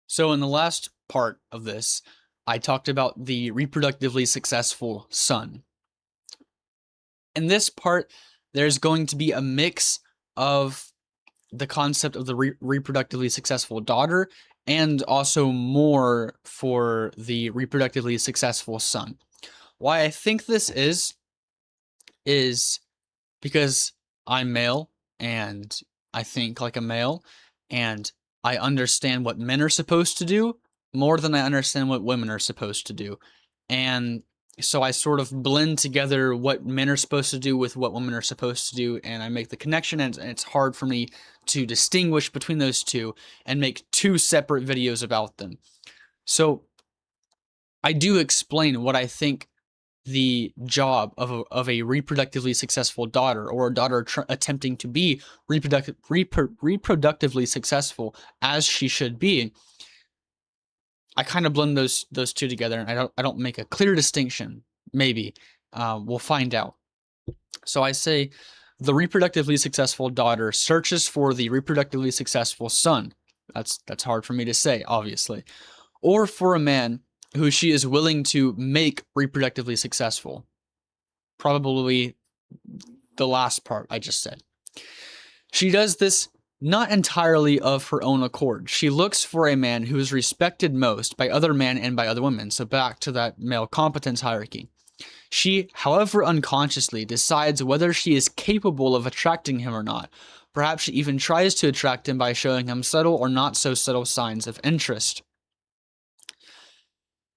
So in the last part of this, I talked about the reproductively successful son. In this part, there's going to be a mix of the concept of the reproductively successful daughter and also more for the reproductively successful son. Why I think this is because I'm male and I think like a male and I understand what men are supposed to do more than I understand what women are supposed to do. And so I sort of blend together what men are supposed to do with what women are supposed to do, and I make the connection, and it's hard for me to distinguish between those two and make two separate videos about them. So I do explain what I think the job of a reproductively successful daughter, or a daughter attempting to be reproductively successful as she should be. I kind of blend those two together, and I don't make a clear distinction. Maybe we'll find out. So I say the reproductively successful daughter searches for the reproductively successful son. That's hard for me to say, obviously, or for a man who she is willing to make reproductively successful. Probably the last part I just said. She does this not entirely of her own accord. She looks for a man who is respected most by other men and by other women. So back to that male competence hierarchy. She, however unconsciously, decides whether she is capable of attracting him or not. Perhaps she even tries to attract him by showing him subtle or not so subtle signs of interest.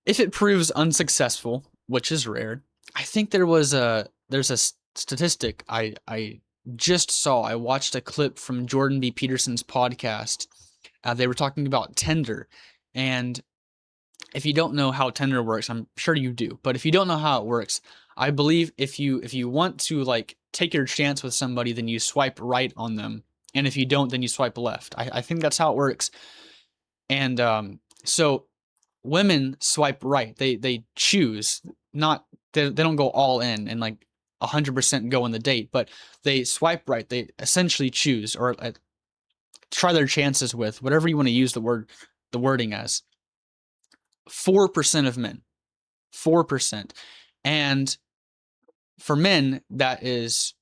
If it proves unsuccessful, which is rare, I think there's a statistic I just saw. I watched a clip from Jordan B. Peterson's podcast. They were talking about Tinder, and if you don't know how Tinder works, I'm sure you do. But if you don't know how it works, I believe if you want to like take your chance with somebody, then you swipe right on them, and if you don't, then you swipe left. I think that's how it works. And so women swipe right. They choose, not they don't go all in and like 100% go on the date, but they swipe right. They essentially choose, or try their chances with whatever you want to use the wording as. 4% of men, 4%, and for men that is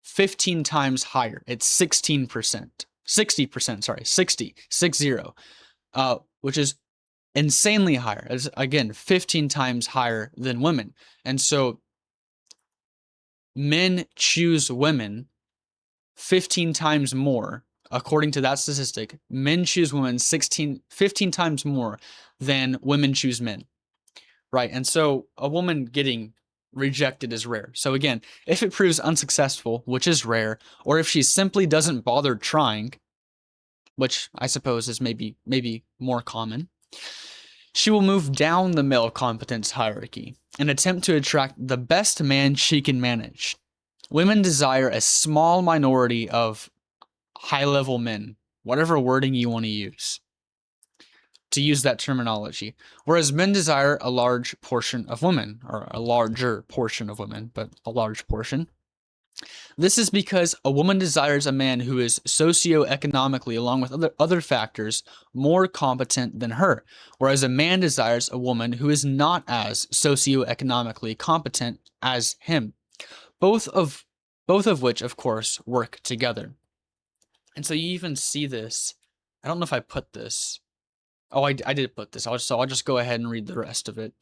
15 times higher. It's 16%, 60%. Sorry, 60, which is insanely higher. It's, again, 15 times higher than women. And so men choose women 15 times more. According to that statistic, men choose women 15 times more than women choose men. Right. And so a woman getting rejected is rare. So again, if it proves unsuccessful, which is rare, or if she simply doesn't bother trying, which I suppose is maybe more common, she will move down the male competence hierarchy and attempt to attract the best man she can manage. Women desire a small minority of high-level men, whatever wording you want to use that terminology, whereas men desire a large portion of women, or a larger portion of women, but a large portion. This is because a woman desires a man who is socioeconomically, along with other factors, more competent than her, whereas a man desires a woman who is not as socioeconomically competent as him. Both of which, of course, work together. And so you even see this. I don't know if I put this. Oh, I did put this. I'll just go ahead and read the rest of it.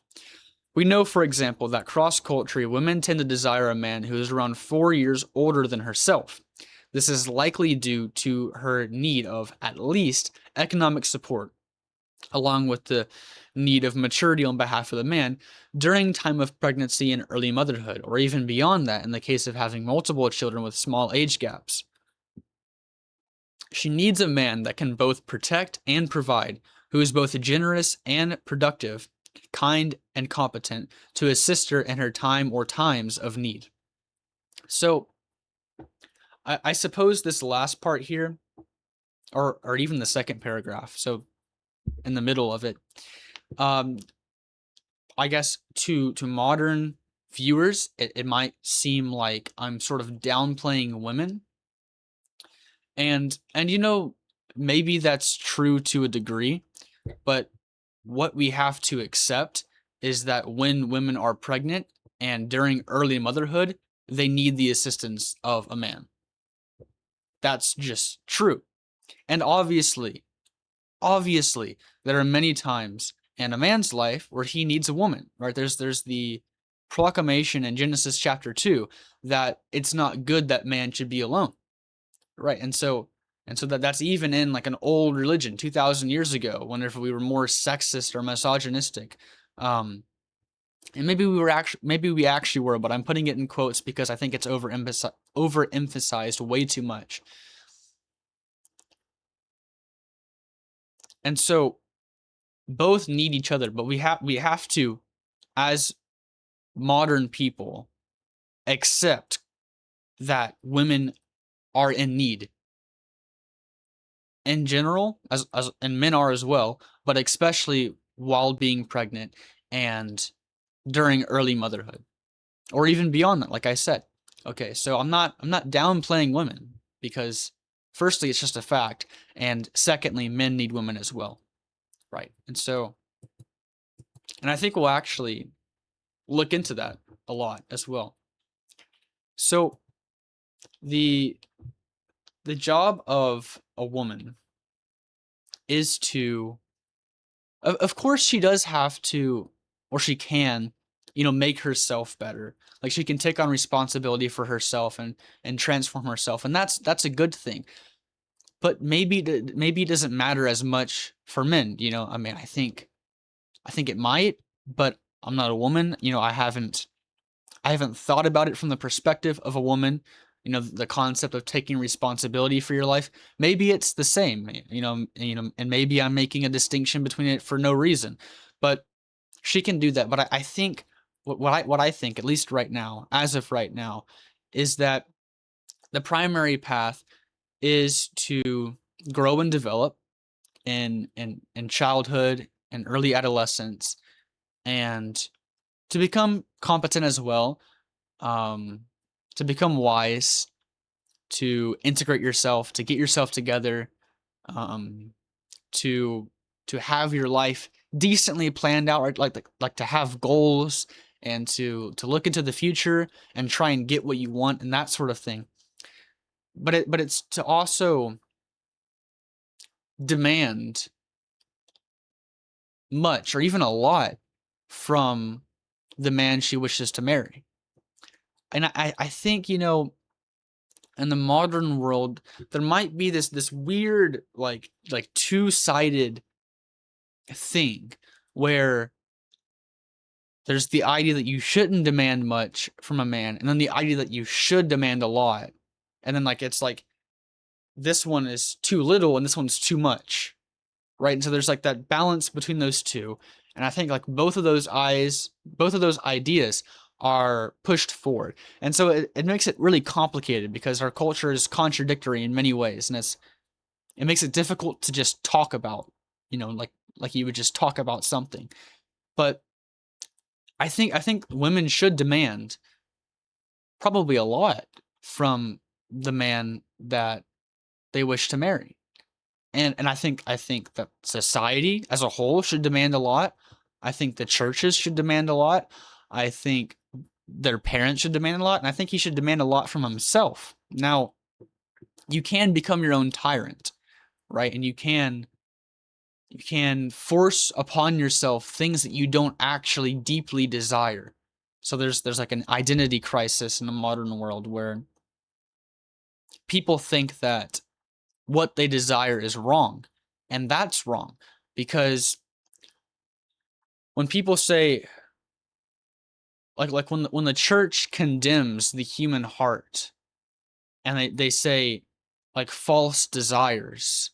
We know, for example, that cross-culturally, women tend to desire a man who is around 4 years older than herself. This is likely due to her need of, at least, economic support, along with the need of maturity on behalf of the man during time of pregnancy and early motherhood, or even beyond that in the case of having multiple children with small age gaps. She needs a man that can both protect and provide, who is both generous and productive, kind and competent to assist her in her time or times of need. So I suppose this last part here, or even the second paragraph, so in the middle of it, I guess to modern viewers, it might seem like I'm sort of downplaying women. And maybe that's true to a degree, But what we have to accept is that when women are pregnant and during early motherhood, they need the assistance of a man. That's just true. And obviously, there are many times in a man's life where he needs a woman, right? There's the proclamation in Genesis chapter 2 that it's not good that man should be alone, right? And so that's even in like an old religion 2000 years ago, whenever we were more sexist or misogynistic. And maybe we actually were, but I'm putting it in quotes because I think it's overemphasized way too much. And so both need each other, but we have to, as modern people, accept that women are in need in general, as and men are as well, but especially while being pregnant and during early motherhood, or even beyond that, like I said. Okay, so I'm not downplaying women, because firstly it's just a fact, and secondly men need women as well, right? And I think we'll actually look into that a lot as well. So the the job of a woman is to, of course she does have to, or she can, make herself better. Like she can take on responsibility for herself and transform herself, and that's a good thing. But maybe it doesn't matter as much for men. I mean, I think it might, but I'm not a woman. I haven't thought about it from the perspective of a woman. The concept of taking responsibility for your life. Maybe it's the same, and maybe I'm making a distinction between it for no reason. But she can do that. But I think what I think, at least right now, as of right now, is that the primary path is to grow and develop in childhood and early adolescence, and to become competent as well, um, to become wise, to integrate yourself, to get yourself together, um, to to have your life decently planned out, right? Like to have goals, and to look into the future and try and get what you want and that sort of thing. But it's to also demand much or even a lot from the man she wishes to marry. And I think, in the modern world, there might be this weird like two-sided thing where there's the idea that you shouldn't demand much from a man, and then the idea that you should demand a lot. And then it's like this one is too little and this one's too much, right? And so there's like that balance between those two. And I think like both of those ideas are pushed forward. And so it makes it really complicated because our culture is contradictory in many ways. And it makes it difficult to just talk about, like you would just talk about something. But I think women should demand probably a lot from the man that they wish to marry. And I think that society as a whole should demand a lot. I think the churches should demand a lot. I think their parents should demand a lot, and I think he should demand a lot from himself. Now, you can become your own tyrant, right? And you can force upon yourself things that you don't actually deeply desire. So there's like an identity crisis in the modern world where people think that what they desire is wrong. And that's wrong, because when people say, like when the church condemns the human heart, and they say like false desires,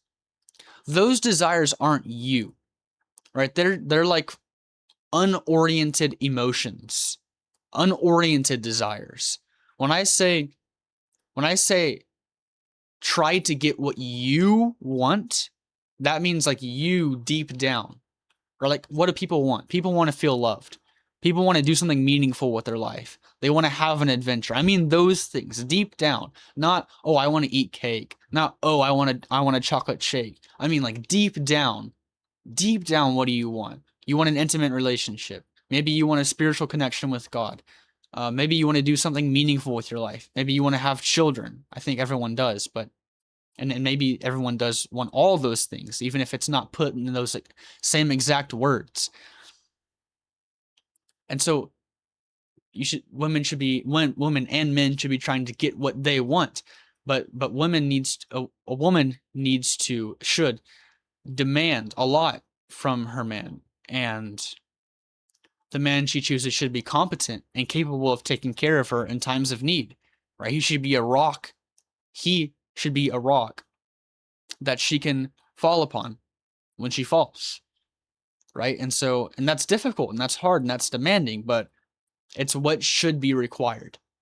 those desires aren't you, right? They're like unoriented emotions, unoriented desires. When I say try to get what you want, that means like you deep down. Or like, what do people want? People want to feel loved. People want to do something meaningful with their life. They want to have an adventure. I mean those things deep down. Not, oh, I want to eat cake. Not, oh, I want a chocolate shake. I mean like deep down, deep down, what do you want? You want an intimate relationship. Maybe you want a spiritual connection with God. Maybe you want to do something meaningful with your life. Maybe you want to have children. I think everyone does, but and maybe everyone does want all those things, even if it's not put in those like, same exact words. And so women and men should be trying to get what they want, but a woman should demand a lot from her man, and the man she chooses should be competent and capable of taking care of her in times of need, right? He should be a rock. He should be a rock that she can fall upon when she falls, right? And that's difficult and that's hard and that's demanding, but it's what should be required.